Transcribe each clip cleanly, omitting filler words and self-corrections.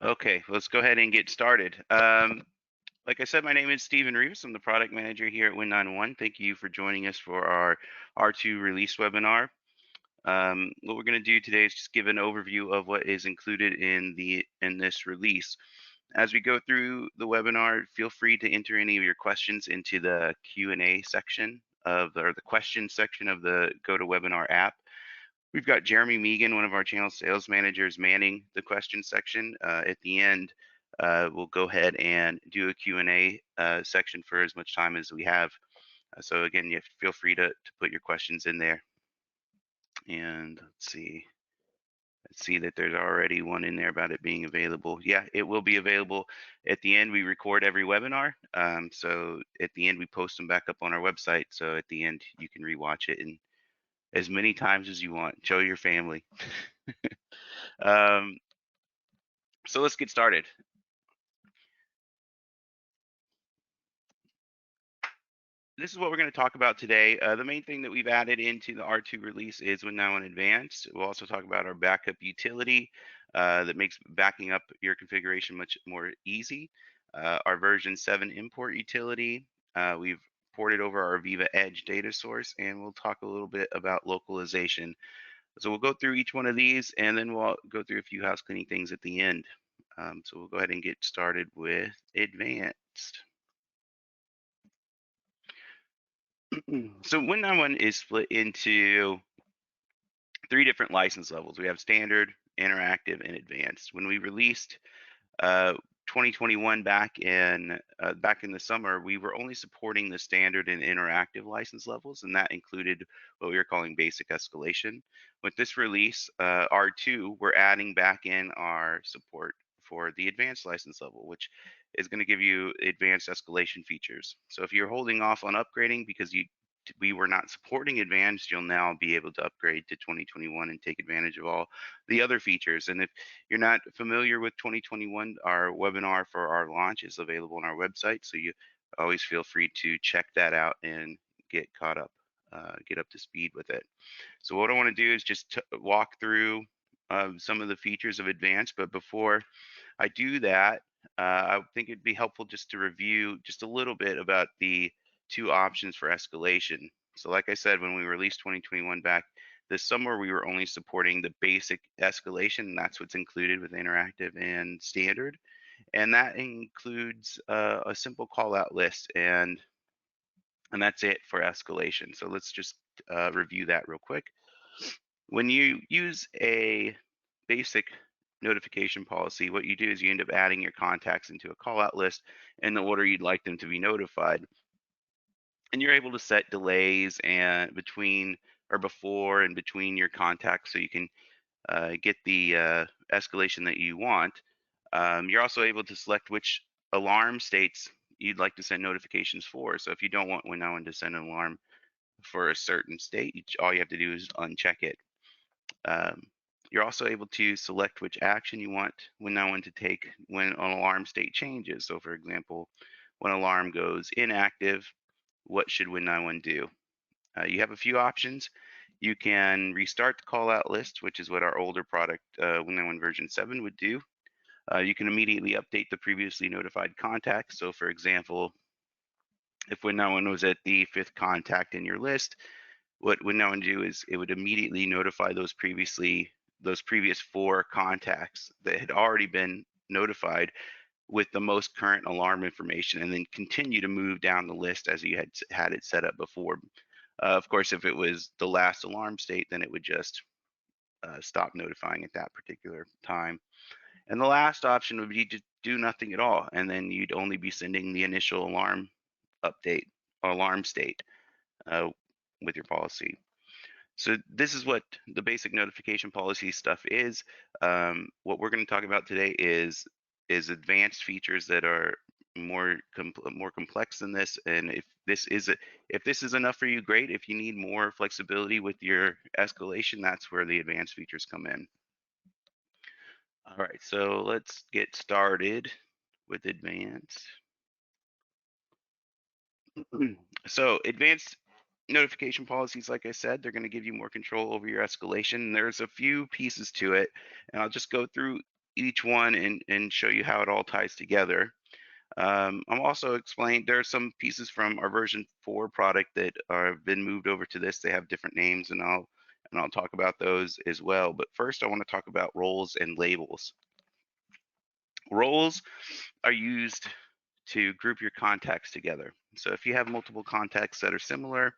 Okay, let's go ahead and get started. Like I said, my name is Stephen Reeves. I'm the product manager here at WIN-911. Thank you for joining us for our R2 release webinar. What we're going to do today is just give an overview of what is included in this release. As we go through the webinar, feel free to enter any of your questions into the Q&A section or the question section of the GoToWebinar app. We've got Jeremy Megan, one of our channel sales managers, manning the question section. At the end, we'll go ahead and do a Q&A section for as much time as we have. So again, you feel free to put your questions in there. And let's see that there's already one in there about it being available. Yeah, it will be available. At the end, we record every webinar. So at the end, we post them back up on our website. So at the end, you can rewatch it and as many times as you want. Show your family. So let's get started. This is what we're going to talk about today. The main thing that we've added into the R2 release is WIN-911 Advanced. We'll also talk about our backup utility that makes backing up your configuration much more easy. Our version 7 import utility. We've ported over our Viva Edge data source, and we'll talk a little bit about localization. So we'll go through each one of these, and then we'll go through a few house cleaning things at the end. So we'll go ahead and get started with Advanced. So WIN-911 is split into 3 different license levels. We have standard, interactive, and advanced. When we released 2021 back in the summer, we were only supporting the standard and interactive license levels, and that included what we were calling basic escalation. With this release, R2, we're adding back in our support for the advanced license level, which is going to give you advanced escalation features. So if you're holding off on upgrading because we were not supporting advanced, you'll now be able to upgrade to 2021 and take advantage of all the other features. And if you're not familiar with 2021, our webinar for our launch is available on our website, so you always feel free to check that out and get caught up, get up to speed with it. So what I want to do is just walk through some of the features of advanced, but before I do that, I think it'd be helpful just to review just a little bit about the 2 options for escalation. So like I said, when we released 2021 back this summer, we were only supporting the basic escalation, and that's what's included with interactive and standard. And that includes a simple call out list, and that's it for escalation. So let's just review that real quick. When you use a basic notification policy, what you do is you end up adding your contacts into a call out list in the order you'd like them to be notified. And you're able to set delays and before and between your contacts so you can get the escalation that you want. You're also able to select which alarm states you'd like to send notifications for. So if you don't want WIN-911 to send an alarm for a certain state, all you have to do is uncheck it. You're also able to select which action you want WIN-911 to take when an alarm state changes. So for example, when alarm goes inactive, what should WIN-911 do? You have a few options. You can restart the call out list, which is what our older product, WIN-911 version 7 would do. You can immediately update the previously notified contacts. So for example, if WIN-911 was at the 5th contact in your list, what WIN-911 do is it would immediately notify those previous 4 contacts that had already been notified with the most current alarm information, and then continue to move down the list as you had it set up before. Of course, if it was the last alarm state, then it would just stop notifying at that particular time. And the last option would be to do nothing at all, and then you'd only be sending the initial alarm update, alarm state with your policy. So this is what the basic notification policy stuff is. What we're going to talk about today is advanced features that are more complex than this. And if this is enough for you, great. If you need more flexibility with your escalation, that's where the advanced features come in. All right, so let's get started with advanced. So advanced notification policies, like I said, they're going to give you more control over your escalation. There's a few pieces to it, and I'll just go through each one and show you how it all ties together. I'm also explain there are some pieces from our version 4 product that have been moved over to this. They have different names, and I'll talk about those as well. But first, I want to talk about roles and labels. Roles are used to group your contacts together. So if you have multiple contacts that are similar,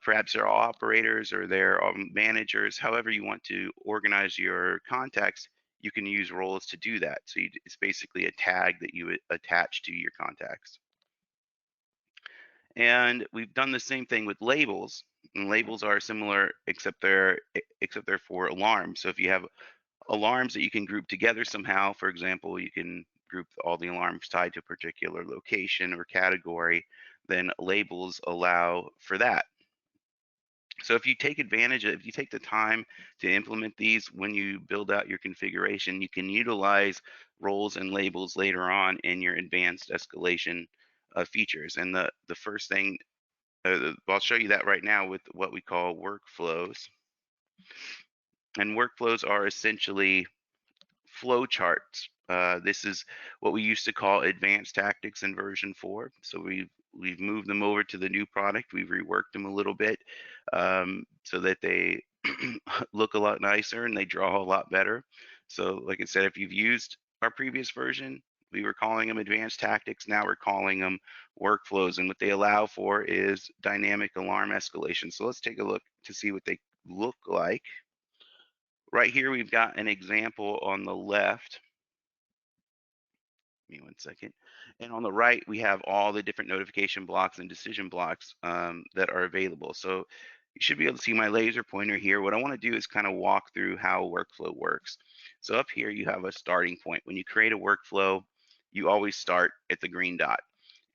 perhaps they're all operators or they're all managers, however you want to organize your contacts, you can use roles to do that. So it's basically a tag that you would attach to your contacts. And we've done the same thing with labels. And labels are similar, except they're for alarms. So if you have alarms that you can group together somehow, for example, you can group all the alarms tied to a particular location or category, then labels allow for that. So if you take advantage of, if you take the time to implement these when you build out your configuration, you can utilize roles and labels later on in your advanced escalation features. And the first thing, I'll show you that right now with what we call workflows. And workflows are essentially flowcharts. This is what we used to call advanced tactics in version 4. So we've moved them over to the new product. We've reworked them a little bit so that they look a lot nicer and they draw a lot better. So like I said, if you've used our previous version, we were calling them advanced tactics. Now we're calling them workflows. And what they allow for is dynamic alarm escalation. So let's take a look to see what they look like. Right here, we've got an example on the left. Give me one second. And on the right, we have all the different notification blocks and decision blocks that are available. So you should be able to see my laser pointer here. What I want to do is kind of walk through how a workflow works. So up here, you have a starting point. When you create a workflow, you always start at the green dot.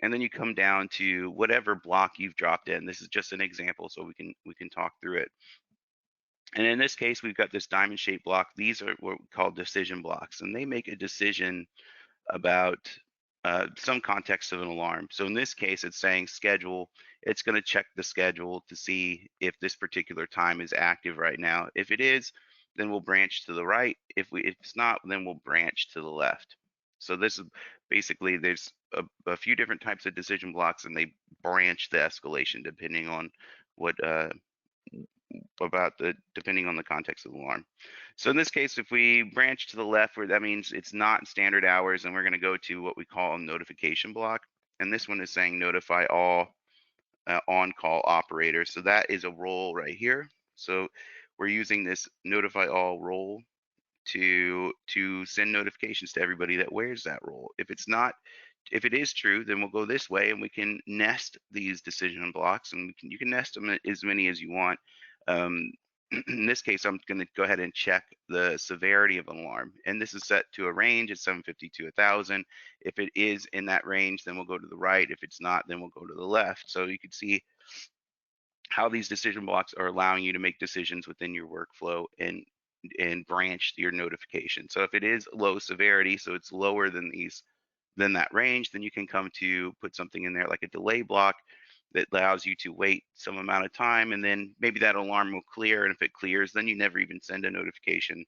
And then you come down to whatever block you've dropped in. This is just an example, so we can talk through it. And in this case, we've got this diamond shaped block. These are what we call decision blocks, and they make a decision about some context of an alarm. So in this case, it's saying schedule. It's going to check the schedule to see if this particular time is active right now. If it is, then we'll branch to the right. If it's not, then we'll branch to the left. So this is basically, there's a few different types of decision blocks, and they branch the escalation depending on what depending on the context of the alarm. So in this case, if we branch to the left, where that means it's not standard hours, and we're going to go to what we call a notification block. And this one is saying notify all on-call operators. So that is a role right here. So we're using this notify all role to send notifications to everybody that wears that role. If it is true, then we'll go this way and we can nest these decision blocks, and you can nest them as many as you want. Um, in this case, I'm going to go ahead and check the severity of an alarm, and this is set to a range at 750 to 1,000. If it is in that range, then we'll go to the right. If it's not, then we'll go to the left. So you can see how these decision blocks are allowing you to make decisions within your workflow and branch your notification. So if it is low severity, so it's lower than that range, then you can come to put something in there like a delay block that allows you to wait some amount of time, and then maybe that alarm will clear. And if it clears, then you never even send a notification.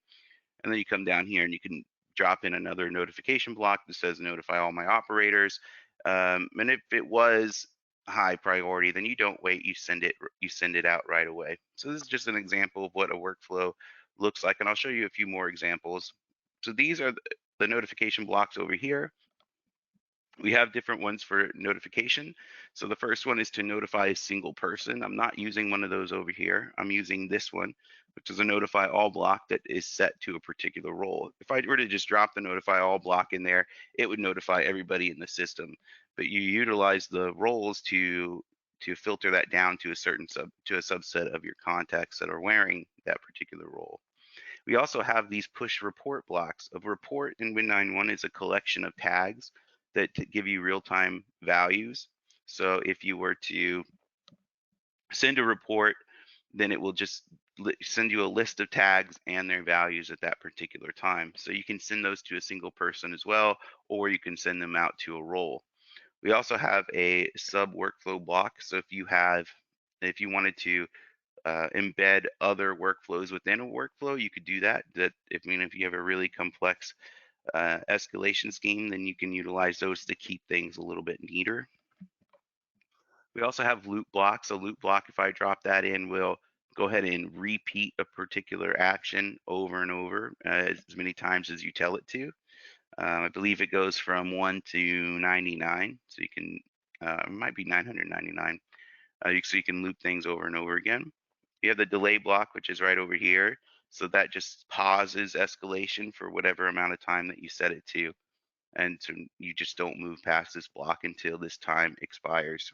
And then you come down here and you can drop in another notification block that says notify all my operators. And if it was high priority, then you don't wait, you send it out right away. So this is just an example of what a workflow looks like, and I'll show you a few more examples. So these are the notification blocks over here. We have different ones for notification. So the first one is to notify a single person. I'm not using one of those over here. I'm using this one, which is a notify all block that is set to a particular role. If I were to just drop the notify all block in there, it would notify everybody in the system. But you utilize the roles to filter that down to a subset of your contacts that are wearing that particular role. We also have these push report blocks. A report in WIN-911 is a collection of tags that give you real-time values. So if you were to send a report, then it will just send you a list of tags and their values at that particular time. So you can send those to a single person as well, or you can send them out to a role. We also have a sub workflow block. So if you wanted to embed other workflows within a workflow, you could do that. If you have a really complex escalation scheme, then you can utilize those to keep things a little bit neater. We also have loop blocks. A loop block, if I drop that in, will go ahead and repeat a particular action over and over as many times as you tell it to. I believe it goes from 1 to 99, so you can, it might be 999. So you can loop things over and over again. You have the delay block, which is right over here. So that just pauses escalation for whatever amount of time that you set it to. And so you just don't move past this block until this time expires.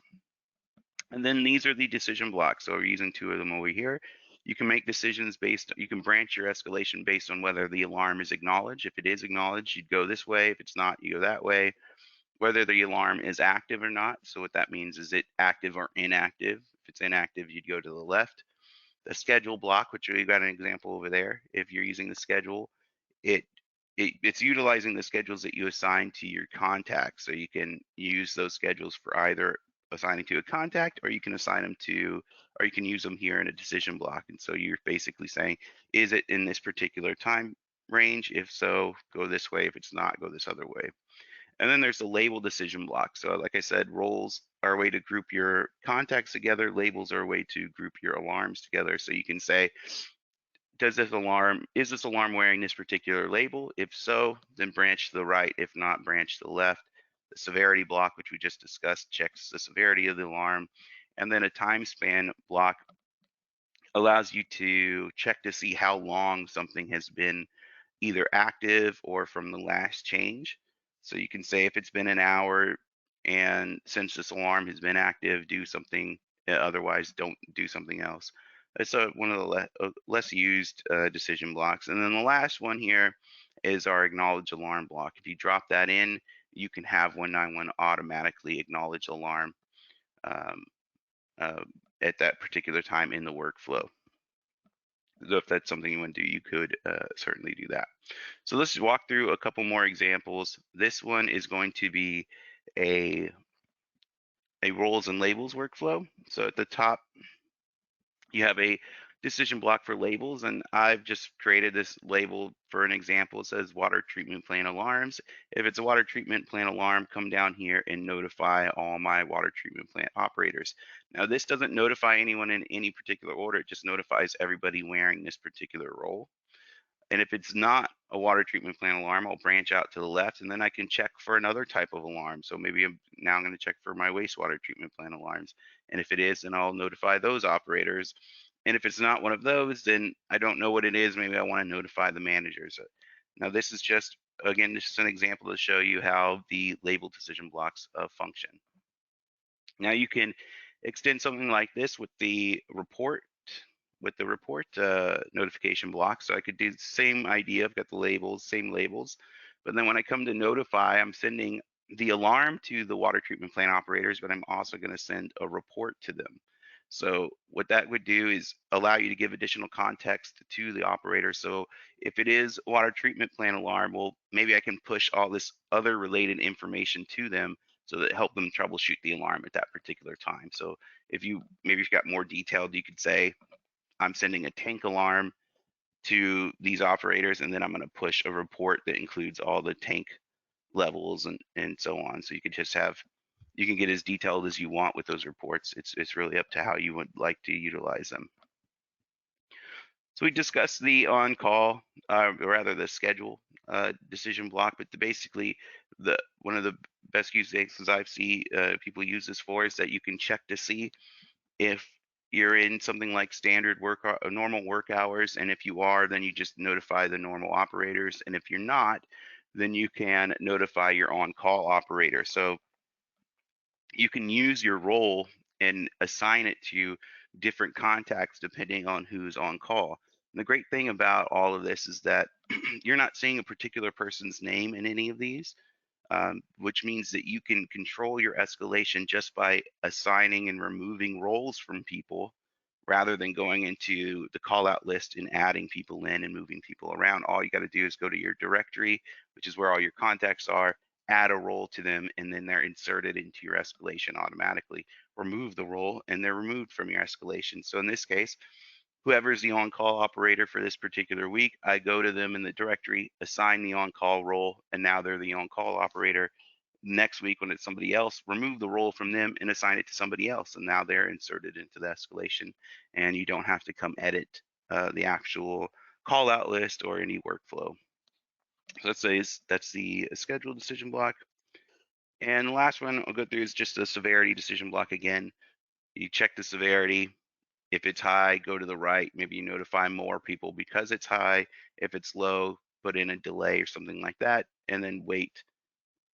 And then these are the decision blocks. So we're using two of them over here. You can make decisions you can branch your escalation based on whether the alarm is acknowledged. If it is acknowledged, you'd go this way. If it's not, you go that way. Whether the alarm is active or not. So what that means is it active or inactive. If it's inactive, you'd go to the left. The schedule block, which we've got an example over there. If you're using the schedule, it's utilizing the schedules that you assign to your contacts. So you can use those schedules for either assigning to a contact, or you can assign them to, or you can use them here in a decision block. And so you're basically saying, is it in this particular time range? If so, go this way. If it's not, go this other way. And then there's the label decision block. So like I said, roles are a way to group your contacts together. Labels are a way to group your alarms together. So you can say, is this alarm wearing this particular label? If so, then branch to the right. If not, branch to the left. The severity block, which we just discussed, checks the severity of the alarm. And then a time span block allows you to check to see how long something has been either active or from the last change. So you can say if it's been an hour and since this alarm has been active, do something, otherwise don't do something else. It's one of the less used decision blocks. And then the last one here is our acknowledge alarm block. If you drop that in, you can have WIN-911 automatically acknowledge alarm um, uh, at that particular time in the workflow. So if that's something you want to do, you could certainly do that. So let's walk through a couple more examples. This one is going to be a roles and labels workflow. So at the top, you have a decision block for labels, and I've just created this label for an example. It says water treatment plant alarms. If it's a water treatment plant alarm, come down here and notify all my water treatment plant operators. Now this doesn't notify anyone in any particular order, it just notifies everybody wearing this particular role. And if it's not a water treatment plant alarm, I'll branch out to the left, and then I can check for another type of alarm. So maybe now I'm going to check for my wastewater treatment plant alarms. And if it is, then I'll notify those operators. And if it's not one of those, then I don't know what it is. Maybe I want to notify the managers. Now this is just, again, this is an example to show you how the label decision blocks function. Now you can extend something like this with the report notification block. So I could do the same idea. I've got the labels, same labels, but then when I come to notify, I'm sending the alarm to the water treatment plant operators, but I'm also going to send a report to them. So what that would do is allow you to give additional context to the operator. So if it is a water treatment plant alarm, well, maybe I can push all this other related information to them so that help them troubleshoot the alarm at that particular time. So if you got more detailed, you could say, I'm sending a tank alarm to these operators, and then I'm going to push a report that includes all the tank levels and so on. So you can get as detailed as you want with those reports. It's really up to how you would like to utilize them. So we discussed the on-call, or rather the schedule decision block, but basically one of the best use cases I've seen people use this for is that you can check to see if you're in something like standard normal work hours, and if you are, then you just notify the normal operators, and if you're not, then you can notify your on-call operator. So you can use your role and assign it to different contacts depending on who's on call. And the great thing about all of this is that you're not seeing a particular person's name in any of these. Which means that you can control your escalation just by assigning and removing roles from people rather than going into the call out list and adding people in and moving people around. All you got to do is go to your directory, which is where all your contacts are, add a role to them, and then they're inserted into your escalation automatically remove the role, and they're removed from your escalation. So in this case, whoever's the on-call operator for this particular week, I go to them in the directory, assign the on-call role, and now they're the on-call operator. Next week, when it's somebody else, remove the role from them and assign it to somebody else, and now they're inserted into the escalation, and you don't have to come edit the actual call out list or any workflow. So that's the schedule decision block. And the last one I'll go through is just a severity decision block again. You check the severity. If it's high, go to the right. Maybe you notify more people because it's high. If it's low, put in a delay or something like that, and then wait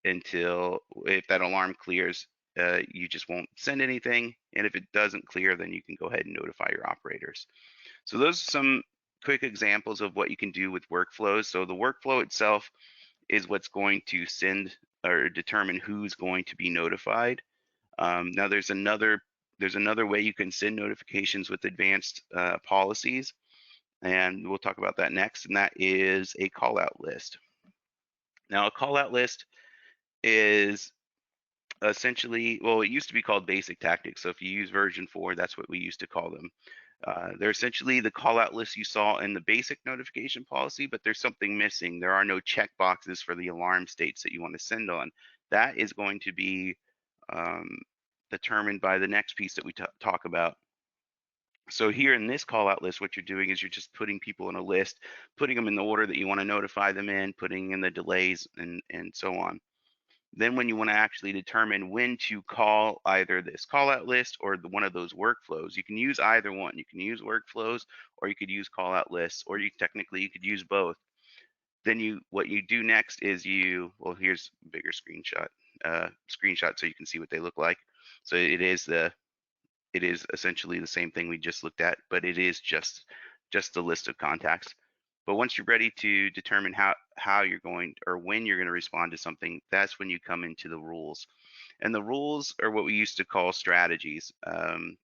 until if that alarm clears, you just won't send anything. And if it doesn't clear, then you can go ahead and notify your operators. So those are some quick examples of what you can do with workflows. So the workflow itself is what's going to send or determine who's going to be notified. Now there's another way you can send notifications with advanced policies, and we'll talk about that next, and that is a call out list. Now a call out list is essentially, well, it used to be called basic tactics. So if you use version 4, that's what we used to call them. They're essentially the call out list you saw in the basic notification policy, but there's something missing. There are no check boxes for the alarm states that you want to send on. That is going to be um, determined by the next piece that we talk about. So here in this call out list, what you're doing is you're just putting people in a list, putting them in the order that you want to notify them in, putting in the delays and so on. Then when you want to actually determine when to call either this call out list or one of those workflows, you can use either one. You can use workflows or you could use call out lists, or you could use both. Then what you do next is well, here's a bigger screenshot so you can see what they look like. So it is essentially the same thing we just looked at, but it is just the list of contacts. But once you're ready to determine how you're going or when you're going to respond to something, that's when you come into the rules. And the rules are what we used to call strategies.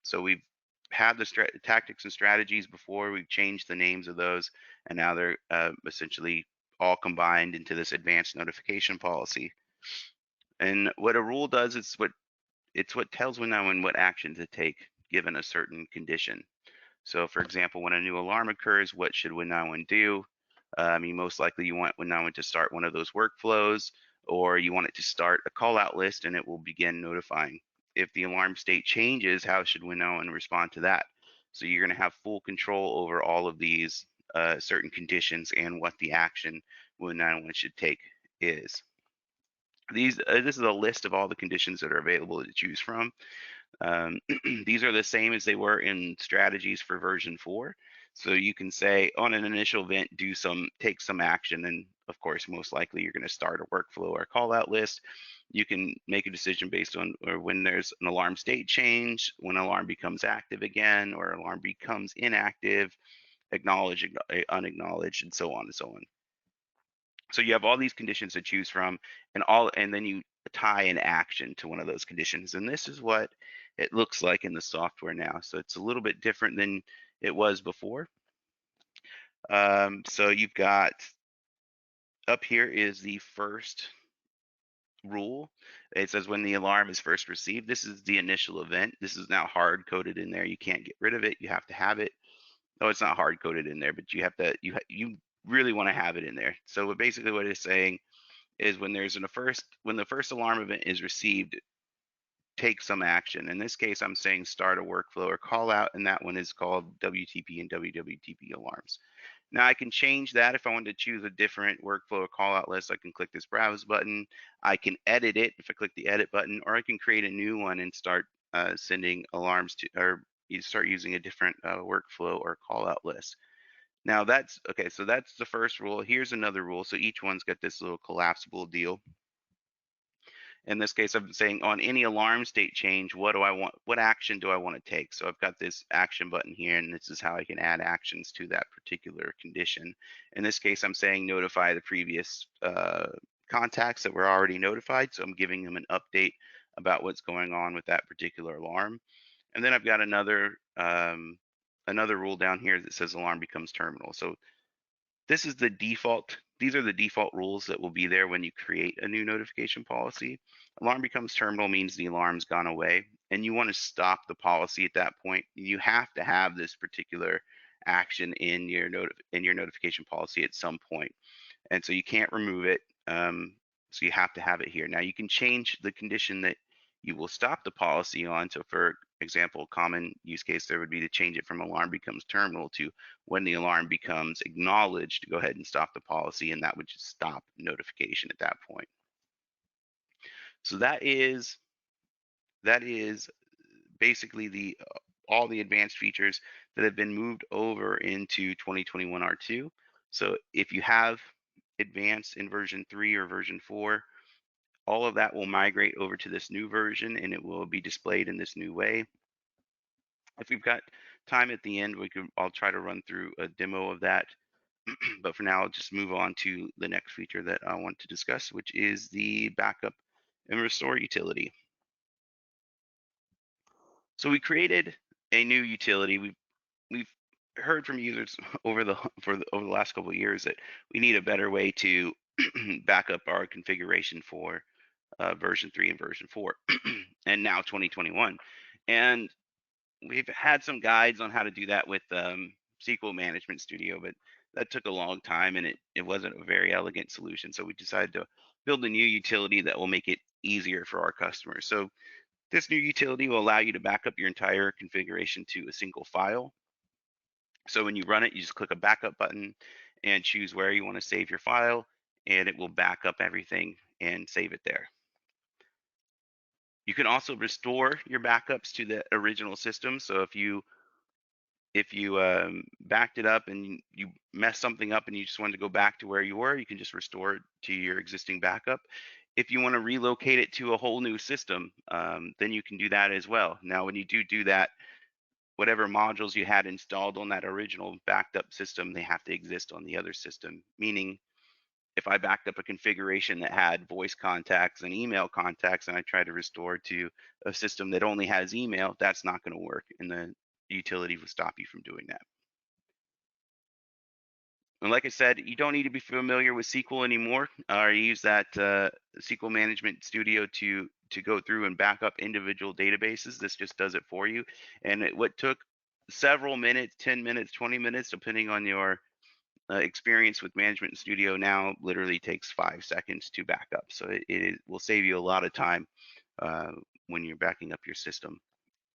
So we've had the tactics and strategies before. We've changed the names of those, and now they're essentially all combined into this advanced notification policy. And what a rule does is what tells WIN-911 what action to take given a certain condition. So for example, when a new alarm occurs, what should WIN-911 do? I mean, most likely you want WIN-911 to start one of those workflows, or you want it to start a call out list and it will begin notifying. If the alarm state changes, how should WIN-911 respond to that? So you're going to have full control over all of these certain conditions and what the action WIN-911 should take is. This is a list of all the conditions that are available to choose from. These are the same as they were in strategies for version 4. So you can say on an initial event, take some action. And of course, most likely you're going to start a workflow or call out list. You can make a decision based on or when there's an alarm state change, when alarm becomes active again, or alarm becomes inactive, acknowledged, unacknowledged, and so on and so on. So you have all these conditions to choose from, and then you tie an action to one of those conditions. And this is what it looks like in the software now. So it's a little bit different than it was before. So you've got up here is the first rule. It says when the alarm is first received. This is the initial event. This is now hard coded in there. You can't get rid of it. You have to have it. Oh, it's not hard coded in there, but you have to. You really want to have it in there. So basically, what it's saying is when the first alarm event is received, take some action. In this case, I'm saying start a workflow or call out, and that one is called WTP and WWTP alarms. Now I can change that if I want to choose a different workflow or call out list. I can click this browse button. I can edit it if I click the edit button, or I can create a new one and start sending alarms to, or you start using a different workflow or call out list. Now that's okay. So that's the first rule. Here's another rule. So each one's got this little collapsible deal. In this case, I'm saying on any alarm state change, what action do I want to take? So I've got this action button here, and this is how I can add actions to that particular condition. In this case, I'm saying notify the previous contacts that were already notified. So I'm giving them an update about what's going on with that particular alarm. And then I've got another rule down here that says alarm becomes terminal. So This is the default. These are the default rules that will be there when you create a new notification policy. Alarm becomes terminal means the alarm's gone away, and you want to stop the policy at that point. You have to have this particular action in your notification policy at some point, and so you can't remove it. So you have to have it here. Now you can change the condition that you will stop the policy on. So for example, common use case there would be to change it from alarm becomes terminal to when the alarm becomes acknowledged, to go ahead and stop the policy, and that would just stop notification at that point. So that is basically the all the advanced features that have been moved over into 2021 R2. So if you have advanced in version 3 or version 4, all of that will migrate over to this new version and it will be displayed in this new way. If we've got time at the end, I'll try to run through a demo of that. But for now, I'll just move on to the next feature that I want to discuss, which is the backup and restore utility. So we created a new utility. We've heard from users over the last couple of years that we need a better way to back up our configuration for version 3 and version 4, and now 2021. And we've had some guides on how to do that with SQL Management Studio, but that took a long time and it wasn't a very elegant solution. So we decided to build a new utility that will make it easier for our customers. So this new utility will allow you to back up your entire configuration to a single file. So when you run it, you just click a backup button and choose where you want to save your file, and it will back up everything and save it there. You can also restore your backups to the original system. So if you backed it up and you messed something up and you just wanted to go back to where you were, you can just restore it to your existing backup. If you want to relocate it to a whole new system, then you can do that as well. Now, when you do that, whatever modules you had installed on that original backed up system, they have to exist on the other system. Meaning, if I backed up a configuration that had voice contacts and email contacts and I try to restore to a system that only has email, that's not going to work, and the utility will stop you from doing that. And like I said, you don't need to be familiar with SQL anymore, or use that SQL Management Studio to go through and back up individual databases. This just does it for you. And what took several minutes, 10 minutes, 20 minutes, depending on your experience with Management Studio, now literally takes 5 seconds to back up. So it will save you a lot of time uh, when you're backing up your system.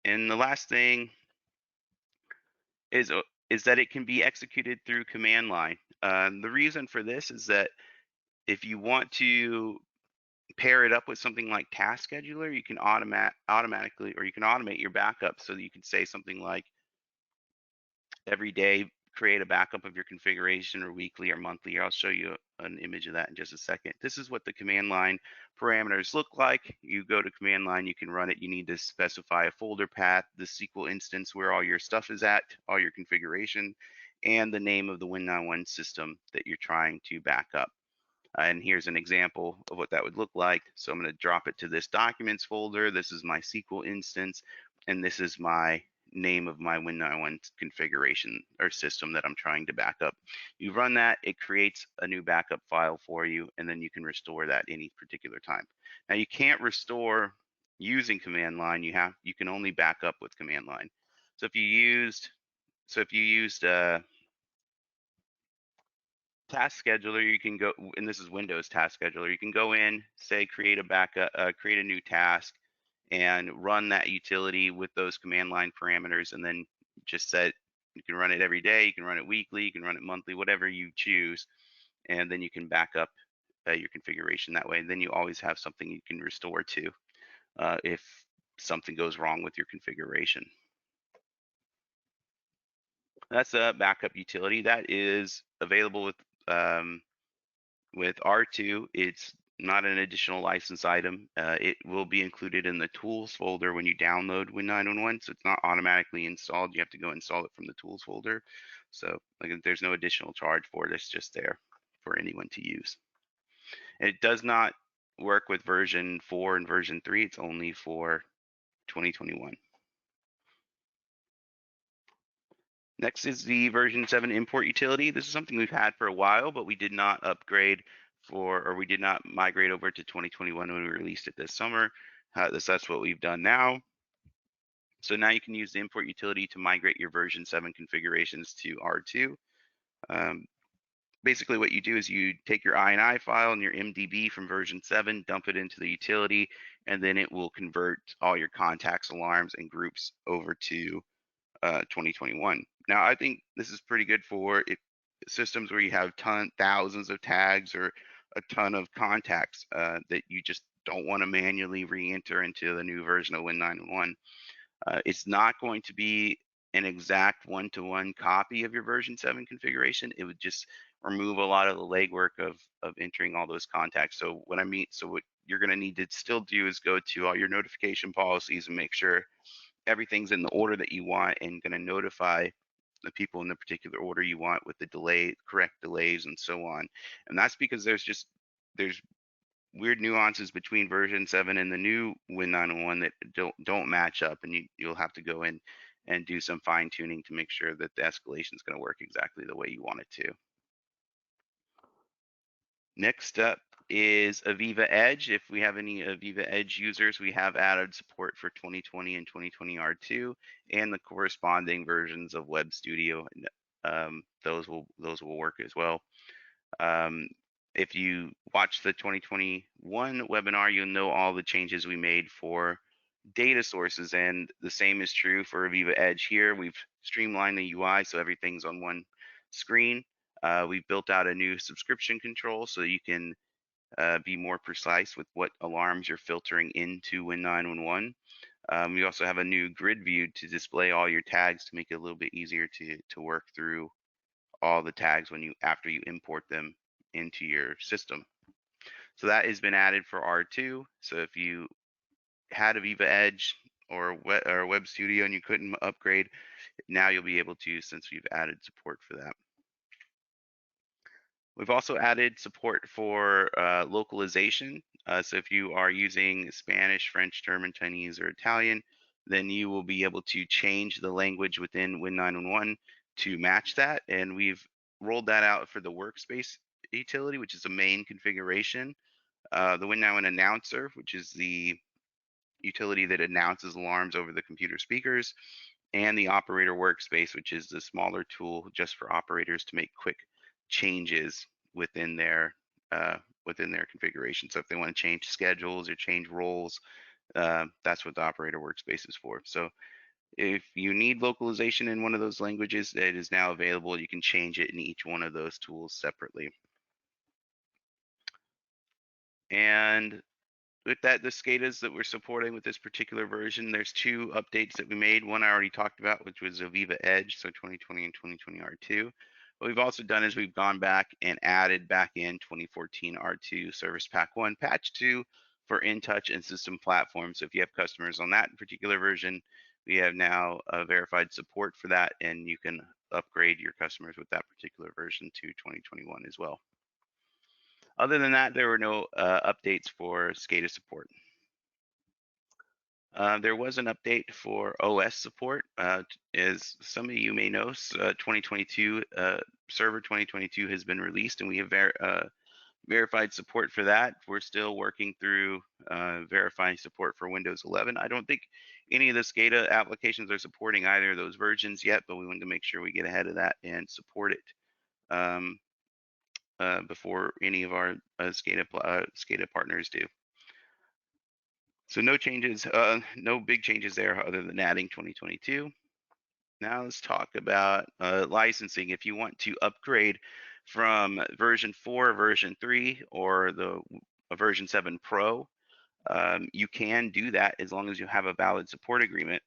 And the last thing is uh, is that it can be executed through command line. The reason for this is that if you want to pair it up with something like Task Scheduler, you can automatically, or you can automate your backup, so that you can say something like every day create a backup of your configuration, or weekly or monthly. I'll show you an image of that in just a second. This is what the command line parameters look like. You go to command line, you can run it. You need to specify a folder path, the SQL instance where all your stuff is at, all your configuration, and the name of the WIN-911 system that you're trying to back up. And here's an example of what that would look like. So I'm going to drop it to this documents folder. This is my SQL instance, and this is my name of my Win911 configuration or system that I'm trying to back up. You run that, it creates a new backup file for you, and then you can restore that any particular time. Now you can't restore using command line. You can only back up with command line. So if you used Task Scheduler, you can go, and this is Windows Task Scheduler. You can go in, say, create a new task, and run that utility with those command line parameters, and then just set. You can run it every day, you can run it weekly, you can run it monthly, whatever you choose, and then you can back up your configuration that way. And then you always have something you can restore to if something goes wrong with your configuration. That's a backup utility that is available with R2. It's not an additional license item. It will be included in the tools folder when you download Win911, so it's not automatically installed. You have to go install it from the tools folder. So there's no additional charge for it. It's just there for anyone to use. And it does not work with version 4 and version 3. It's only for 2021. Next is the version 7 import utility. This is something we've had for a while, but we did not upgrade or we did not migrate over to 2021 when we released it this summer. That's what we've done now. So now you can use the import utility to migrate your version 7 configurations to R2. Um, Basically what you do is you take your INI file and your MDB from version 7, dump it into the utility, and then it will convert all your contacts, alarms, and groups over to 2021. Now, I think this is pretty good for systems where you have thousands of tags or a ton of contacts that you just don't want to manually re-enter into the new version of WIN-911. It's not going to be an exact one-to-one copy of your version 7 configuration. It would just remove a lot of the legwork of entering all those contacts. So what you're going to need to still do is go to all your notification policies and make sure everything's in the order that you want, and going to notify the people in the particular order you want with the correct delays and so on. And that's because there's weird nuances between version 7 and the new Win911 that don't match up, and you'll have to go in and do some fine tuning to make sure that the escalation is going to work exactly the way you want it to. Next up is Aviva Edge. If we have any Aviva Edge users, we have added support for 2020 and 2020 R2 and the corresponding versions of Web Studio. Those will work as well. If you watch the 2021 webinar, you'll know all the changes we made for data sources, and the same is true for Aviva Edge here. We've streamlined the UI so everything's on one screen. We've built out a new subscription control so you can be more precise with what alarms you're filtering into Win911. We also have a new grid view to display all your tags to make it a little bit easier to work through all the tags after you import them into your system. So that has been added for R2. So if you had Aviva Edge or Web Studio and you couldn't upgrade, now you'll be able to, since we've added support for that. We've also added support for localization. So if you are using Spanish, French, German, Chinese, or Italian, then you will be able to change the language within Win911 to match that. And we've rolled that out for the workspace utility, which is the main configuration. The Win911 announcer, which is the utility that announces alarms over the computer speakers, and the operator workspace, which is the smaller tool just for operators to make quick changes within their configuration. So if they want to change schedules or change roles, that's what the operator workspace is for. So if you need localization in one of those languages, it is now available. You can change it in each one of those tools separately. And with that, the SCADAs that we're supporting with this particular version, there's two updates that we made. One I already talked about, which was Aviva Edge, so 2020 and 2020 R2. What we've also done is we've gone back and added back in 2014 R2 Service Pack 1 Patch 2 for InTouch and system platforms. So if you have customers on that particular version, we have now verified support for that, and you can upgrade your customers with that particular version to 2021 as well. Other than that, there were no updates for SCADA support. There was an update for OS support. As some of you may know, 2022 Server 2022 has been released, and we have verified support for that. We're still working through verifying support for Windows 11. I don't think any of the SCADA applications are supporting either of those versions yet, but we wanted to make sure we get ahead of that and support it before any of our SCADA partners do. So no changes, no big changes there other than adding 2022. Now let's talk about licensing. If you want to upgrade from version 4, version 3, or the version 7 Pro, you can do that as long as you have a valid support agreement.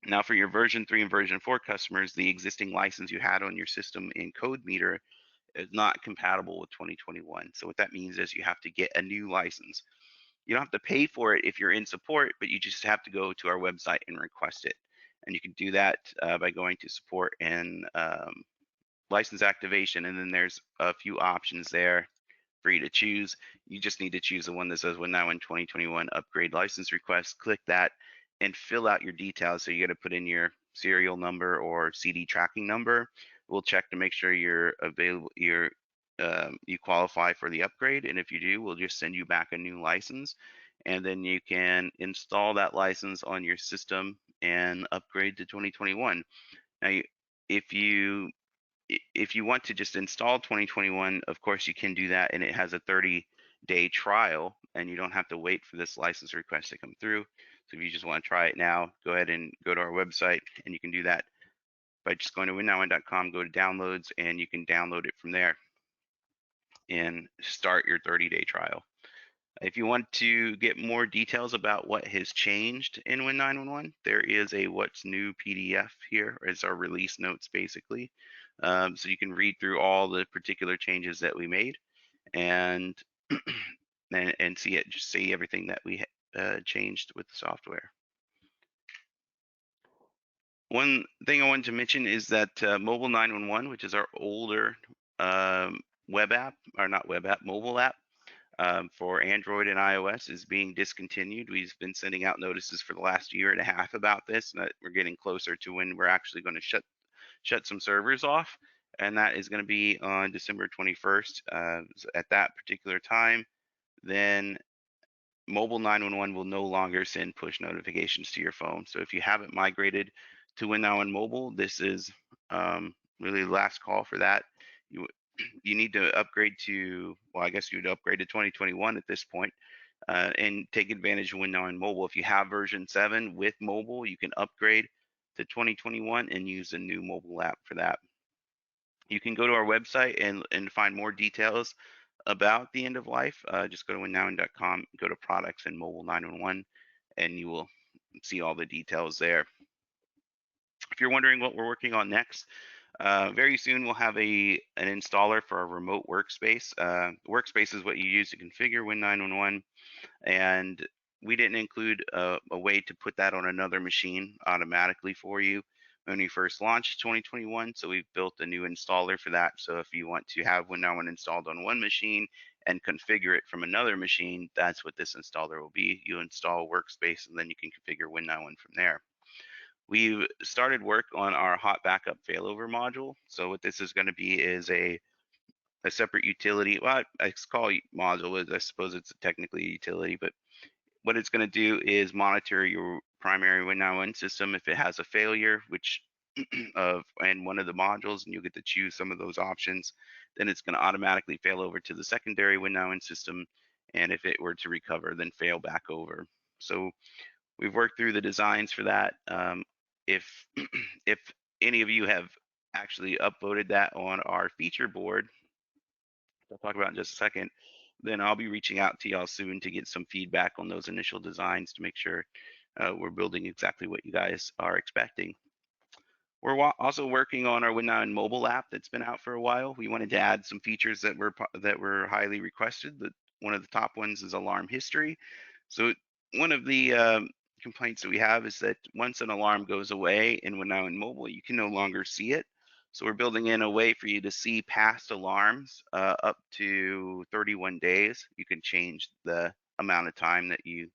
Now for your version 3 and version 4 customers, the existing license you had on your system in CodeMeter is not compatible with 2021. So what that means is you have to get a new license. You don't have to pay for it if you're in support, but you just have to go to our website and request it. And you can do that by going to support and license activation. And then there's a few options there for you to choose. You just need to choose the one that says Win911 2021 upgrade license request. Click that and fill out your details. So you got to put in your serial number or CD tracking number. We'll check to make sure you're available, you qualify for the upgrade, and if you do, we'll just send you back a new license, and then you can install that license on your system and upgrade to 2021. Now, if you if you want to just install 2021, of course you can do that, and it has a 30-day trial, and you don't have to wait for this license request to come through. So if you just want to try it now, go ahead and go to our website, and you can do that by just going to win911.com, go to downloads, and you can download it from there and start your 30-day trial. If you want to get more details about what has changed in Win911, there is a what's new PDF here. It's our release notes basically. So you can read through all the particular changes that we made and and see it, just see everything that we changed with the software. One thing I wanted to mention is that Mobile 911, which is our older web app, or not web app, mobile app, for Android and iOS is being discontinued. We've been sending out notices for the last year and a half about this, and that we're getting closer to when we're actually going to shut some servers off, and that is going to be on December 21st. At that particular time, then Mobile 911 will no longer send push notifications to your phone. So if you haven't migrated to Win911 Mobile, this is really the last call for that. You need to upgrade to, well, I guess you'd upgrade to 2021 at this point, and take advantage of Win911 Mobile. If you have version 7 with mobile, you can upgrade to 2021 and use a new mobile app for that. You can go to our website and find more details about the end of life. Just go to win911.com, go to products and mobile 911, and you will see all the details there. If you're wondering what we're working on next, very soon we'll have an installer for our remote workspace. Workspace is what you use to configure Win911, and we didn't include a way to put that on another machine automatically for you when we first launched 2021. So we've built a new installer for that. So if you want to have Win911 installed on one machine and configure it from another machine, that's what this installer will be. You install a workspace, and then you can configure Win911 from there. We've started work on our hot backup failover module. So what this is going to be is a separate utility. Well, I call it module. I suppose it's technically a utility, but what it's going to do is monitor your primary Win911 system if it has a failure, which in one of the modules, and you'll get to choose some of those options. Then it's going to automatically fail over to the secondary Win911 system, and if it were to recover, then fail back over. So we've worked through the designs for that. If if any of you have actually upvoted that on our feature board, I'll talk about in just a second, then I'll be reaching out to y'all soon to get some feedback on those initial designs to make sure we're building exactly what you guys are expecting. We're also working on our Win911 mobile app that's been out for a while. We wanted to add some features that were highly requested. One of the top ones is alarm history. So one of the complaints that we have is that once an alarm goes away in Win911 mobile, you can no longer see it. So we're building in a way for you to see past alarms up to 31 days. You can change the amount of time that you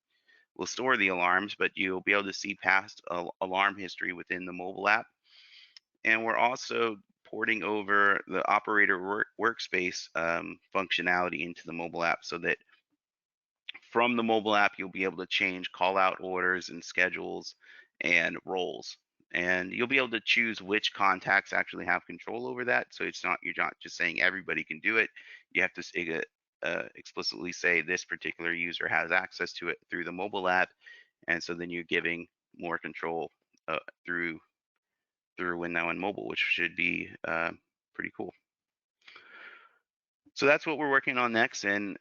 will store the alarms, but you'll be able to see past alarm history within the mobile app. And we're also porting over the operator workspace functionality into the mobile app so that from the mobile app, you'll be able to change call out orders and schedules and roles. And you'll be able to choose which contacts actually have control over that. So you're not just saying everybody can do it. You have to explicitly say this particular user has access to it through the mobile app. And so then you're giving more control through Win911 Mobile, which should be pretty cool. So that's what we're working on next, and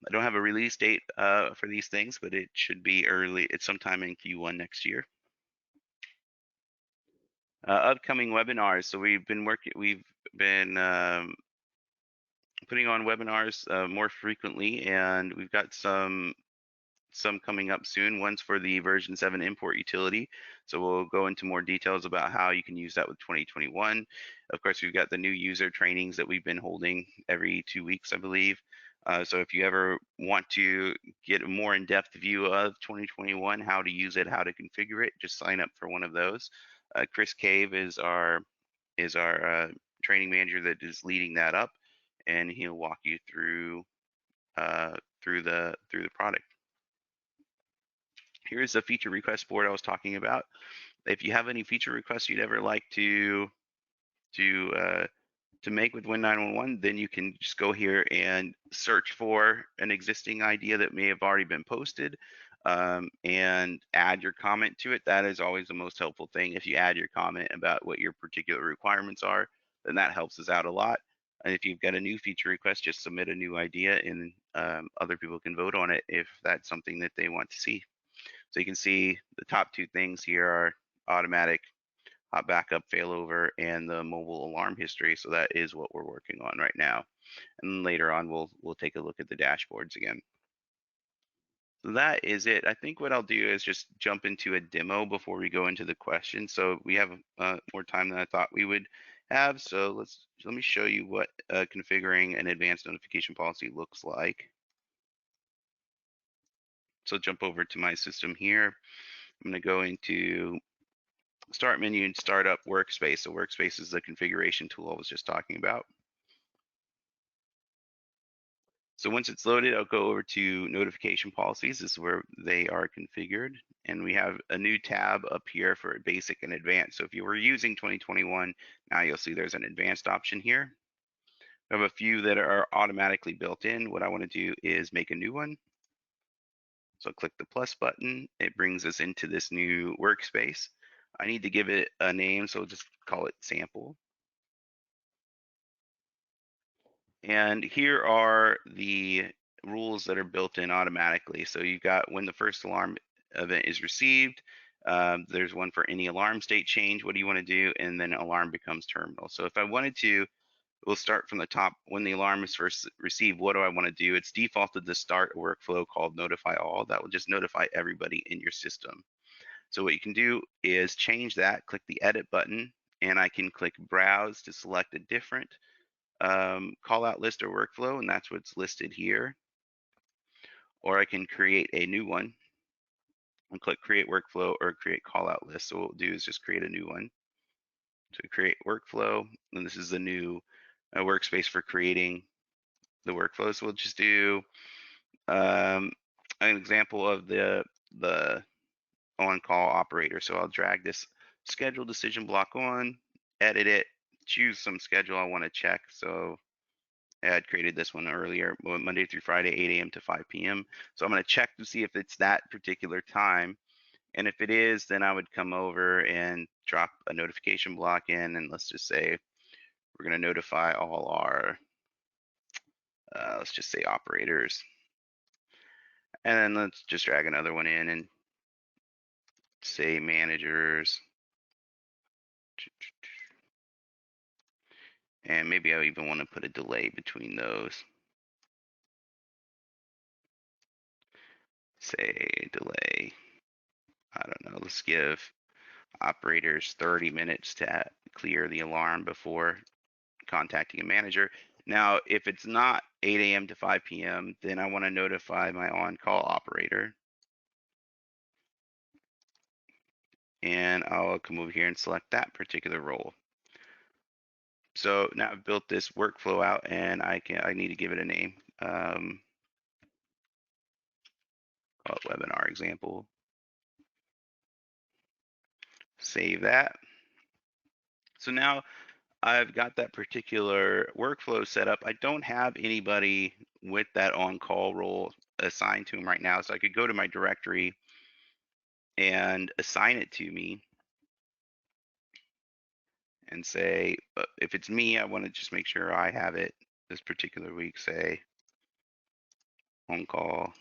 I don't have a release date for these things, but it should be early. It's sometime in Q1 next year. Upcoming webinars. So we've been putting on webinars more frequently, and we've got some coming up soon. One's for the version 7 import utility. So we'll go into more details about how you can use that with 2021. Of course, we've got the new user trainings that we've been holding every 2 weeks, I believe. So if you ever want to get a more in-depth view of 2021, how to use it, how to configure it, just sign up for one of those. Chris Cave is our training manager that is leading that up, and he'll walk you through through the product. Here's the feature request board I was talking about. If you have any feature requests you'd ever like to make with WIN-911, then you can just go here and search for an existing idea that may have already been posted, and add your comment to it. That is always the most helpful thing. If you add your comment about what your particular requirements are, then that helps us out a lot. And if you've got a new feature request, just submit a new idea, and other people can vote on it if that's something that they want to see. So you can see the top two things here are automatic hot backup, failover, and the mobile alarm history. So that is what we're working on right now. And later on, we'll take a look at the dashboards again. So that is it. I think what I'll do is just jump into a demo before we go into the questions. So we have more time than I thought we would have. So let me show you what configuring an advanced notification policy looks like. So jump over to my system here. I'm going to go into Start menu and start up Workspace. So Workspace is the configuration tool I was just talking about. So once it's loaded, I'll go over to Notification Policies. This is where they are configured. And we have a new tab up here for Basic and Advanced. So if you were using 2021, now you'll see there's an Advanced option here. I have a few that are automatically built in. What I want to do is make a new one. So I'll click the plus button. It brings us into this new workspace. I need to give it a name, so we'll just call it Sample. And here are the rules that are built in automatically. So you've got when the first alarm event is received, there's one for any alarm state change, what do you want to do, and then alarm becomes terminal. So if I wanted to, we'll start from the top. When the alarm is first received, what do I want to do? It's defaulted to start a workflow called notify all. That will just notify everybody in your system. So what you can do is change that, click the edit button, and I can click browse to select a different call out list or workflow, and that's what's listed here. Or I can create a new one and click create workflow or create call out list. So what we'll do is just create a new one. So create workflow, and this is the new workspace for creating the workflow. So we'll just do an example of the on-call operator. So I'll drag this schedule decision block on, edit it, choose some schedule I want to check. So I had created this one earlier, Monday through Friday, 8 a.m. to 5 p.m. So I'm going to check to see if it's that particular time. And if it is, then I would come over and drop a notification block in. And let's just say we're going to notify all our, let's just say operators. And then let's just drag another one in and say managers. And maybe I even want to put a delay between those. Say delay, I don't know, let's give operators 30 minutes to clear the alarm before contacting a manager. Now, if it's not 8 a.m. to 5 p.m., then I want to notify my on-call operator. And I'll come over here and select that particular role. So now I've built this workflow out, and I need to give it a name. Call it webinar example. Save that. So now I've got that particular workflow set up. I don't have anybody with that on-call role assigned to them right now, so I could go to my directory and assign it to me and say, if it's me, I want to just make sure I have it this particular week, say on-call.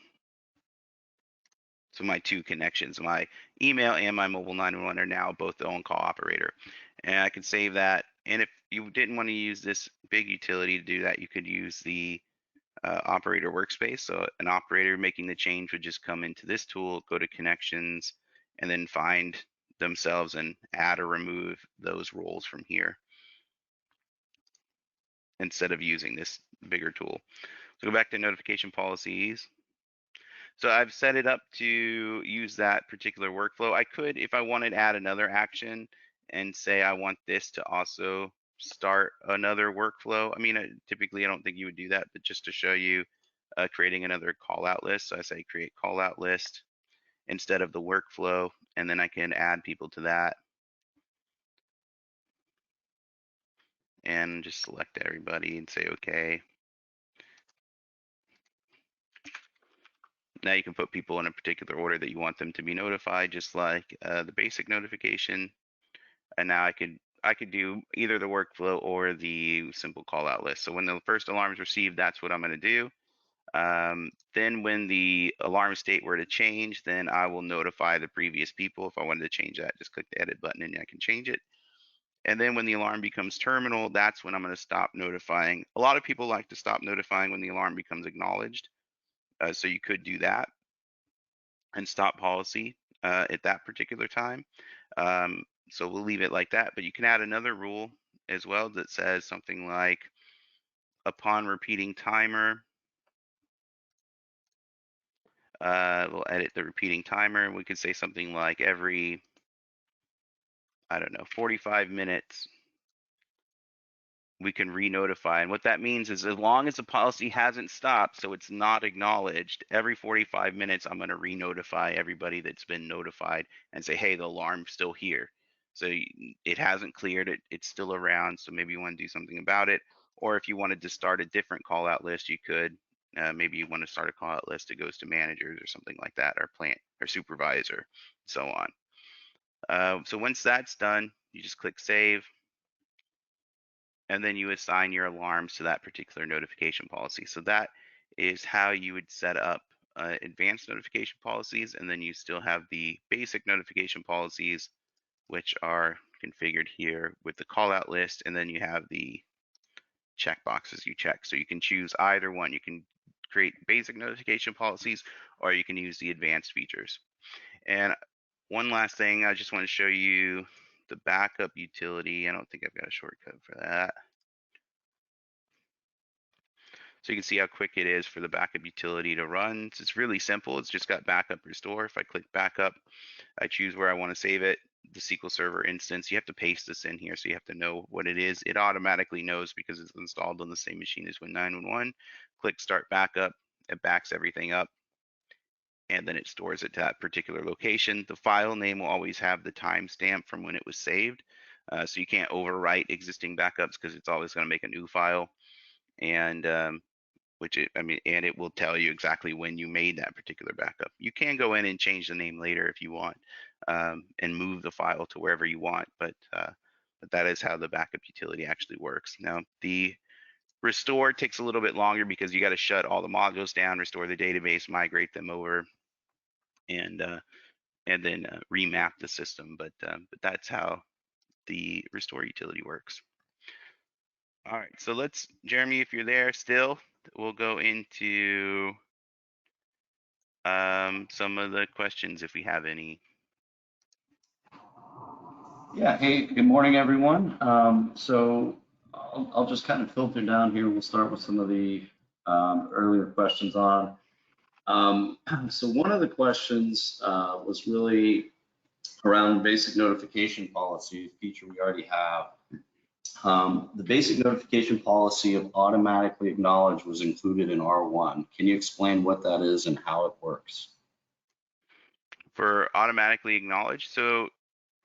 So my two connections, my email and my mobile 911 are now both the on-call operator. And I can save that. And if you didn't want to use this big utility to do that, you could use the operator workspace. So an operator making the change would just come into this tool, go to connections, and then find themselves and add or remove those roles from here instead of using this bigger tool. So go back to notification policies. So I've set it up to use that particular workflow. I could, if I wanted, add another action and say I want this to also start another workflow. I mean, typically I don't think you would do that, but just to show you creating another call out list. So I say create call out list instead of the workflow, and then I can add people to that and just select everybody and say okay. Now you can put people in a particular order that you want them to be notified, just like the basic notification. And now I could do either the workflow or the simple call out list. So when the first alarm is received, that's what I'm going to do. Then when the alarm state were to change, then I will notify the previous people. If I wanted to change that, just click the edit button and I can change it. And then when the alarm becomes terminal, that's when I'm going to stop notifying. A lot of people like to stop notifying when the alarm becomes acknowledged. So you could do that and stop policy at that particular time. So we'll leave it like that, but you can add another rule as well that says something like upon repeating timer, we'll edit the repeating timer. We could say something like every, I don't know, 45 minutes, we can re-notify. And what that means is as long as the policy hasn't stopped, so it's not acknowledged, every 45 minutes, I'm going to re-notify everybody that's been notified and say, hey, the alarm's still here. So it hasn't cleared, it's still around, so maybe you want to do something about it. Or if you wanted to start a different call out list, you could. Maybe you want to start a call out list that goes to managers or something like that, or plant or supervisor, so on. So once that's done, you just click save, and then you assign your alarms to that particular notification policy. So that is how you would set up advanced notification policies, and then you still have the basic notification policies, which are configured here with the call out list, and then you have the check boxes you check. So you can choose either one. You can create basic notification policies, or you can use the advanced features. And one last thing, I just want to show you the backup utility. I don't think I've got a shortcut for that. So you can see how quick it is for the backup utility to run. It's really simple. It's just got backup restore. If I click backup, I choose where I want to save it, the SQL Server instance. You have to paste this in here, so you have to know what it is. It automatically knows because it's installed on the same machine as WIN-911. Click start backup. It backs everything up, and then it stores it to that particular location. The file name will always have the timestamp from when it was saved. So you can't overwrite existing backups because it's always going to make a new file. And and it will tell you exactly when you made that particular backup. You can go in and change the name later if you want, and move the file to wherever you want, but that is how the backup utility actually works. Now, the restore takes a little bit longer because you got to shut all the modules down, restore the database, migrate them over, and then remap the system. But that's how the restore utility works. All right, so let's, Jeremy, if you're there still, we'll go into some of the questions if we have any. Yeah, hey, good morning, everyone. So I'll just kind of filter down here. We'll start with some of the earlier questions on. So one of the questions was really around basic notification policy, feature we already have. The basic notification policy of automatically acknowledge was included in R1. Can you explain what that is and how it works? For automatically acknowledge, so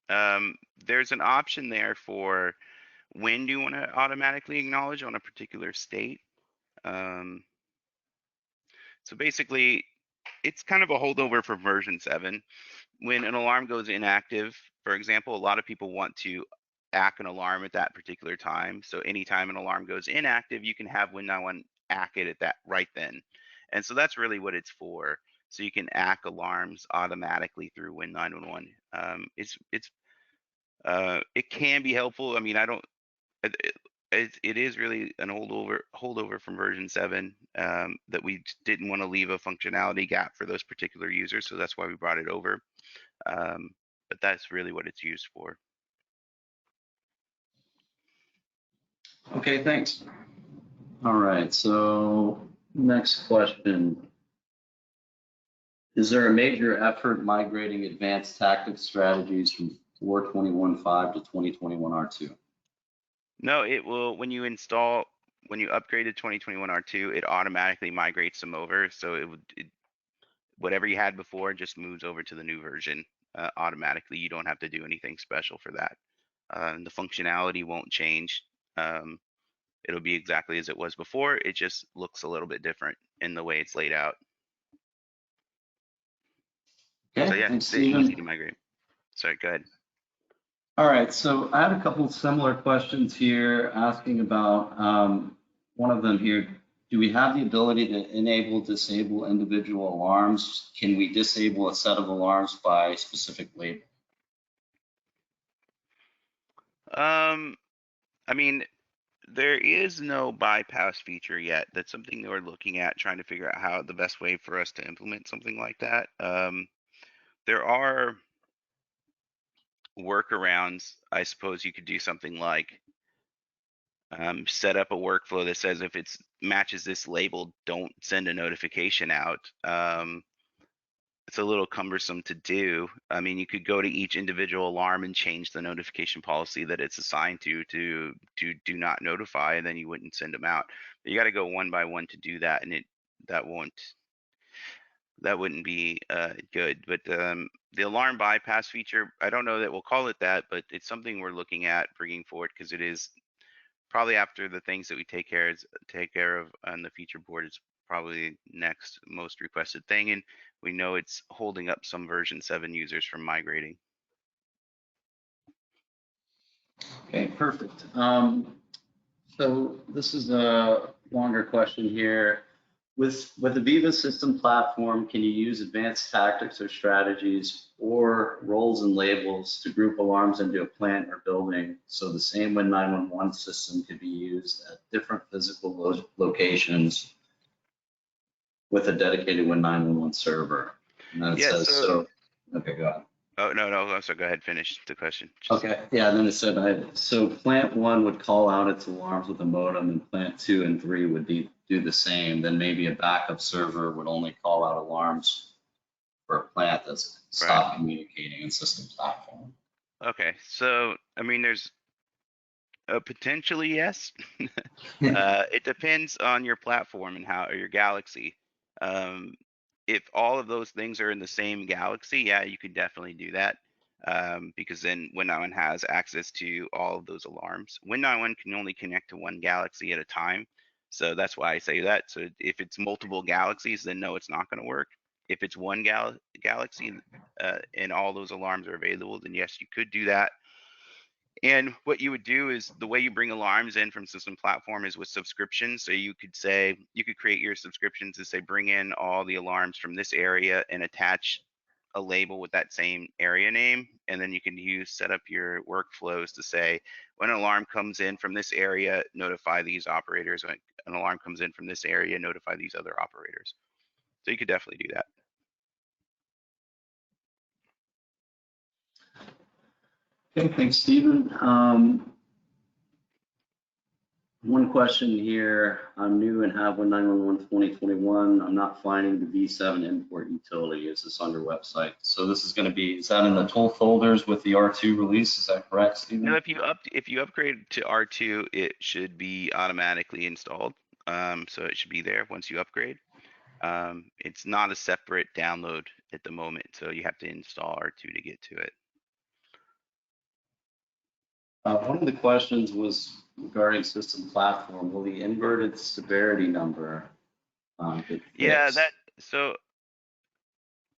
there's an option there for when do you want to automatically acknowledge on a particular state. So basically, it's kind of a holdover from version 7. When an alarm goes inactive, for example, a lot of people want to ack an alarm at that particular time. So anytime an alarm goes inactive, you can have WIN-911 ack it at that right then. And so that's really what it's for. So you can ack alarms automatically through WIN-911. It can be helpful. I mean, it is really an holdover from version 7 that we didn't want to leave a functionality gap for those particular users. So that's why we brought it over. But that's really what it's used for. Okay, thanks. All right, so next question. Is there a major effort migrating advanced tactics strategies from or 21.5 to 2021 R2? No, it will, when you upgrade to 2021 R2, it automatically migrates them over. So whatever you had before just moves over to the new version automatically. You don't have to do anything special for that. The functionality won't change. It'll be exactly as it was before. It just looks a little bit different in the way it's laid out. Okay, So yeah, thanks, it's easy to Stephen. migrate. Sorry, go ahead. All right, so I had a couple similar questions here asking about one of them here. Do we have the ability to enable, disable individual alarms? Can we disable a set of alarms by specific label? I mean, there is no bypass feature yet. That's something that we're looking at, trying to figure out how the best way for us to implement something like that. There are workarounds. I suppose you could do something like set up a workflow that says if it matches this label, don't send a notification out. It's a little cumbersome to do. I mean, you could go to each individual alarm and change the notification policy that it's assigned to do not notify, and then you wouldn't send them out. But you got to go one by one to do that, and that wouldn't be good. But the alarm bypass feature, I don't know that we'll call it that, but it's something we're looking at bringing forward because it is probably after the things that we take care of on the feature board is probably next most requested thing, and we know it's holding up some version 7 users from migrating. Okay, perfect. So this is a longer question here. With the Viva system platform, can you use advanced tactics or strategies or roles and labels to group alarms into a plant or building so the same WIN-911 system could be used at different physical locations with a dedicated WIN-911 server? And then it Yeah, says, so, okay, go ahead. Oh, no, so go ahead, finish the question. Okay, yeah, and then it said, so plant 1 would call out its alarms with a modem, and plant 2 and 3 would do the same. Then maybe a backup server would only call out alarms for a plant that's stopped communicating in system platform. Okay, so I mean, there's potentially yes. It depends on your platform and or your galaxy. If all of those things are in the same galaxy, yeah, you could definitely do that. Because then Win-911 has access to all of those alarms. Win-911 can only connect to one galaxy at a time. So that's why I say that. So if it's multiple galaxies, then no, it's not going to work. If it's one galaxy and all those alarms are available, then yes, you could do that. And what you would do is the way you bring alarms in from system platform is with subscriptions. So you could create your subscriptions to say, bring in all the alarms from this area and attach a label with that same area name. And then you can set up your workflows to say, when an alarm comes in from this area, notify these operators. When an alarm comes in from this area, notify these other operators. So you could definitely do that. Okay, thanks, Stephen. One question here. I'm new and have WIN-911 2021. I'm not finding the V7 import utility. Is this on your website? So this is going to be, is that in the tool folders with the R2 release? Is that correct, Stephen? No, if you upgrade to R2, it should be automatically installed. So it should be there once you upgrade. It's not a separate download at the moment, so you have to install R2 to get to it. One of the questions was regarding system platform. Will the inverted severity number get fixed? Yeah,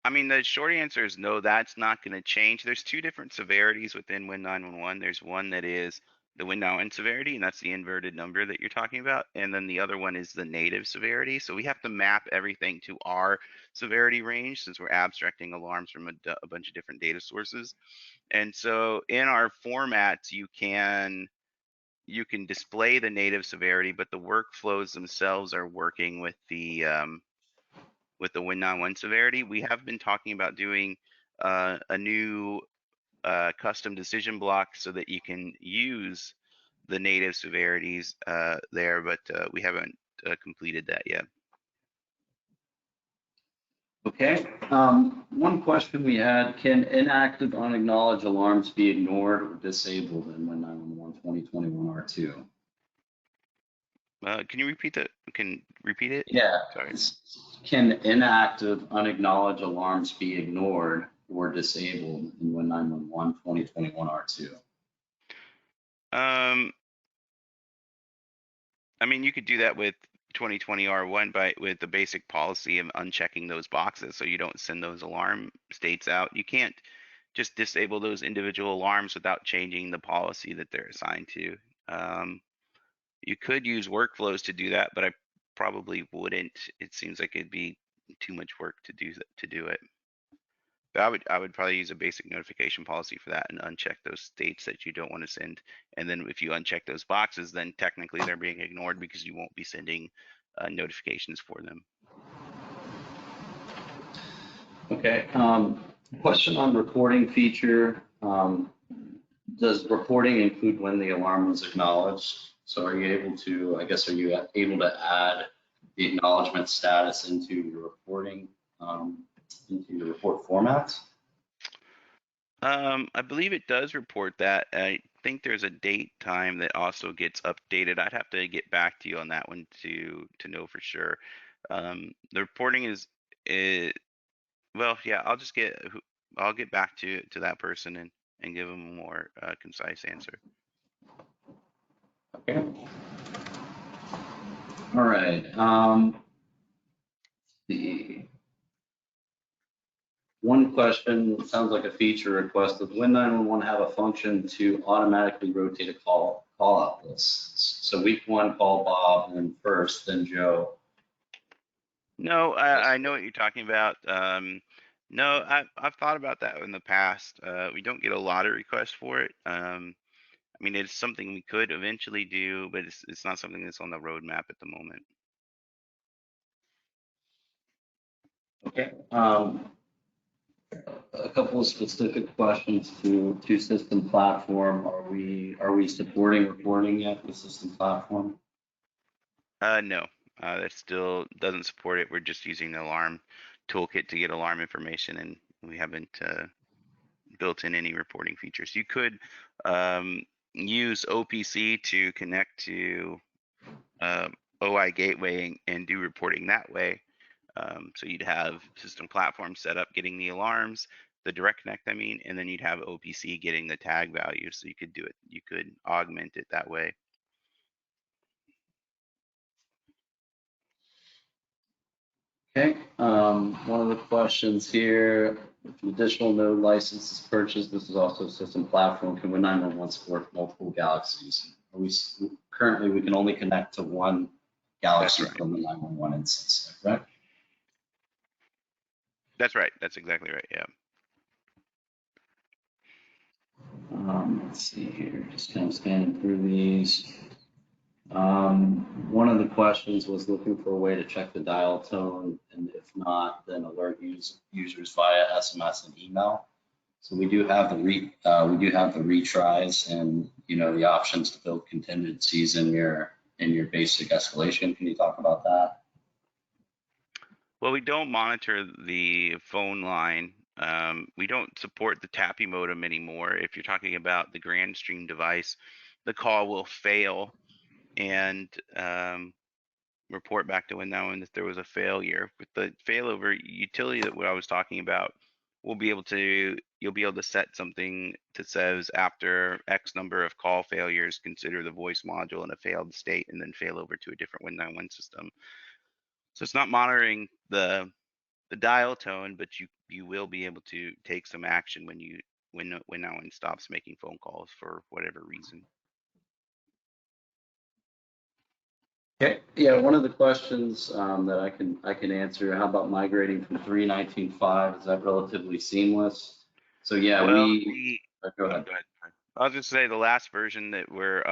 I mean, the short answer is no, that's not going to change. There's 2 different severities within Win-911. There's one that is the Win-911 severity, and that's the inverted number that you're talking about. And then the other one is the native severity. So we have to map everything to our severity range since we're abstracting alarms from a bunch of different data sources. And so in our formats, you can display the native severity, but the workflows themselves are working with the Win-911 severity. We have been talking about doing a new custom decision block so that you can use the native severities there, but we haven't completed that yet. Okay. One question we had, can inactive unacknowledged alarms be ignored or disabled in WIN-911 2021 R2? Can you repeat that? Can repeat it? Yeah. Sorry. Can inactive unacknowledged alarms be ignored or disabled in WIN-911 2021 R2? I mean, you could do that with 2020 R1 with the basic policy of unchecking those boxes so you don't send those alarm states out. You can't just disable those individual alarms without changing the policy that they're assigned to. You could use workflows to do that, but I probably wouldn't. It seems like it'd be too much work to do it. But I would probably use a basic notification policy for that and uncheck those states that you don't want to send. And then if you uncheck those boxes, then technically they're being ignored because you won't be sending notifications for them. Okay. Question on reporting feature. Does reporting include when the alarm was acknowledged? So are you able to, I guess, are you able to add the acknowledgement status into your reporting, into your report formats? I believe it does report that. I think there's a date time that also gets updated. I'd have to get back to you on that one to know for sure. The reporting is well, yeah. I'll get back to that person and give them a more concise answer. Okay. All right. The one question sounds like a feature request. Does WIN-911 have a function to automatically rotate a call out list? So week one, call Bob, and then first, then Joe. No, I know what you're talking about. No, I've thought about that in the past. We don't get a lot of requests for it. I mean, it's something we could eventually do, but it's not something that's on the roadmap at the moment. Okay. A couple of specific questions to system platform. Are we supporting reporting yet with system platform? No, that still doesn't support it. We're just using the alarm toolkit to get alarm information, and we haven't built in any reporting features. You could use OPC to connect to OI gateway and do reporting that way. So you'd have system platform set up getting the alarms, the direct connect, I mean, and then you'd have OPC getting the tag value. So you could do it, you could augment it that way. Okay. One of the questions here, if an additional node license is purchased, this is also a system platform. Can WIN-911 support multiple galaxies? Currently, we can only connect to one galaxy That's right. from the 911 instance, right? That's right. That's exactly right. Yeah. Let's see here, just kind of scanning through these. One of the questions was looking for a way to check the dial tone, and if not, then alert users via SMS and email. So we do have the retries and the options to build contingencies in your basic escalation. Can you talk about that? Well, we don't monitor the phone line. We don't support the TAPI modem anymore. If you're talking about the Grandstream device, the call will fail and report back to WIN-911 that there was a failure. With the failover utility that what I was talking about, you'll be able to set something that says after X number of call failures, consider the voice module in a failed state and then fail over to a different WIN-911 system. So it's not monitoring the dial tone, but you will be able to take some action when WIN-911 stops making phone calls for whatever reason. Okay. Yeah, one of the questions that I can answer. How about migrating from 3.19.5? Is that relatively seamless? So yeah, Well, go ahead. go ahead. I was just say the last version that we're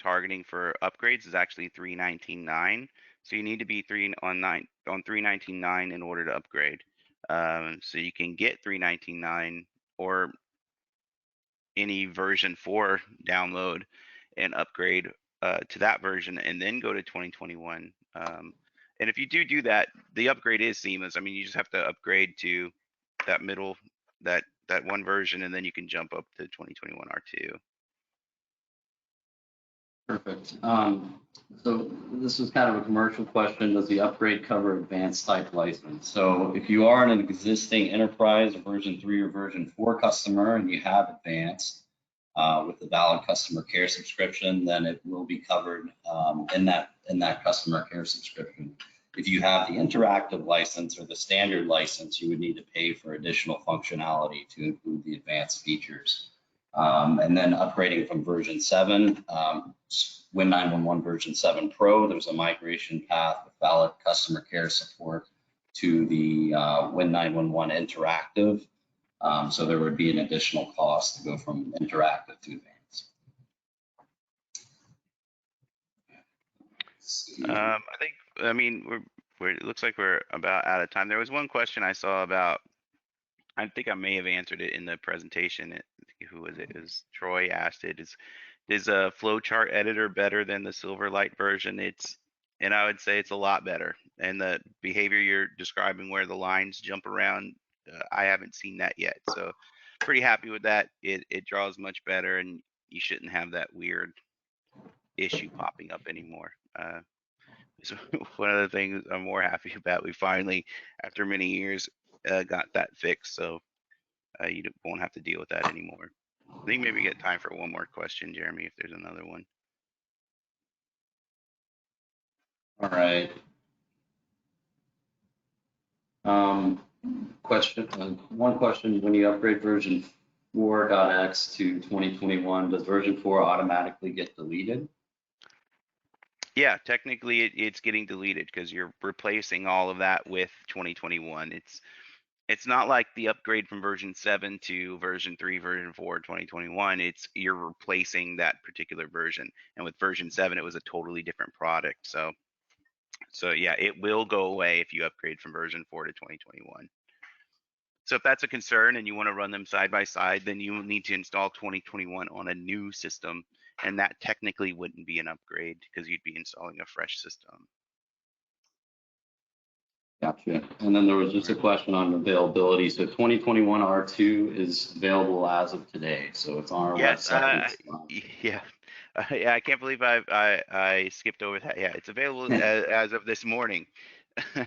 targeting for upgrades is actually 3.19.9. So you need to be 3.19.9 in order to upgrade. So you can get 3.19.9 or any version 4 download and upgrade to that version and then go to 2021. And if you do that, the upgrade is seamless. I mean, you just have to upgrade to middle, that one version, and then you can jump up to 2021 R2. Perfect. So this is kind of a commercial question. Does the upgrade cover advanced type license? So if you are an existing enterprise version 3 or version 4 customer and you have advanced with the valid customer care subscription, then it will be covered in that customer care subscription. If you have the interactive license or the standard license, you would need to pay for additional functionality to include the advanced features. And then upgrading from version 7, WIN-911 version 7 Pro, there's a migration path with valid customer care support to the WIN-911 interactive. So there would be an additional cost to go from interactive to advanced. I mean, it looks like we're about out of time. There was one question I saw about, I think I may have answered it in the presentation. Who was it? It was Troy asked it. Is a flowchart editor better than the Silverlight version? And I would say it's a lot better. And the behavior you're describing where the lines jump around, I haven't seen that yet. So pretty happy with that. It draws much better, and you shouldn't have that weird issue popping up anymore. So one of the things I'm more happy about, we finally, after many years, got that fixed. So you won't have to deal with that anymore. I think maybe we get time for one more question, Jeremy, if there's another one. All right. One question, when you upgrade version 4.x to 2021, does version 4 automatically get deleted? Yeah, technically it's getting deleted because you're replacing all of that with 2021. It's not like the upgrade from version 7 to version 3, version 4, 2021. You're replacing that particular version. And with version 7, it was a totally different product. So yeah, it will go away if you upgrade from version 4 to 2021. So if that's a concern and you want to run them side by side, then you will need to install 2021 on a new system, and that technically wouldn't be an upgrade because you'd be installing a fresh system. Gotcha. And then there was just a question on availability. So 2021 R2 is available as of today. So it's on our website. Yeah. Yeah, I can't believe I skipped over that. Yeah, it's available as of this morning.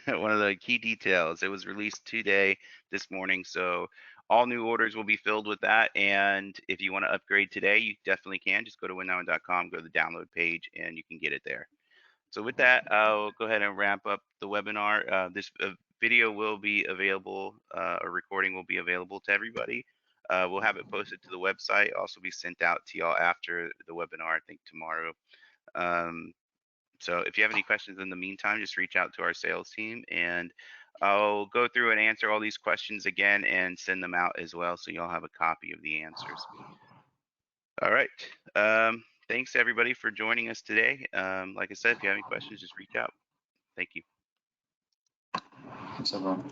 One of the key details. It was released today, this morning. So all new orders will be filled with that. And if you want to upgrade today, you definitely can. Just go to win911.com, go to the download page, and you can get it there. So with that, I'll go ahead and wrap up the webinar. This video will be available, a recording will be available to everybody. We'll have it posted to the website, also be sent out to y'all after the webinar, I think tomorrow. So if you have any questions in the meantime, just reach out to our sales team, and I'll go through and answer all these questions again and send them out as well, so y'all have a copy of the answers. All right. Thanks everybody for joining us today. Like I said, if you have any questions, just reach out. Thank you. Thanks, everyone.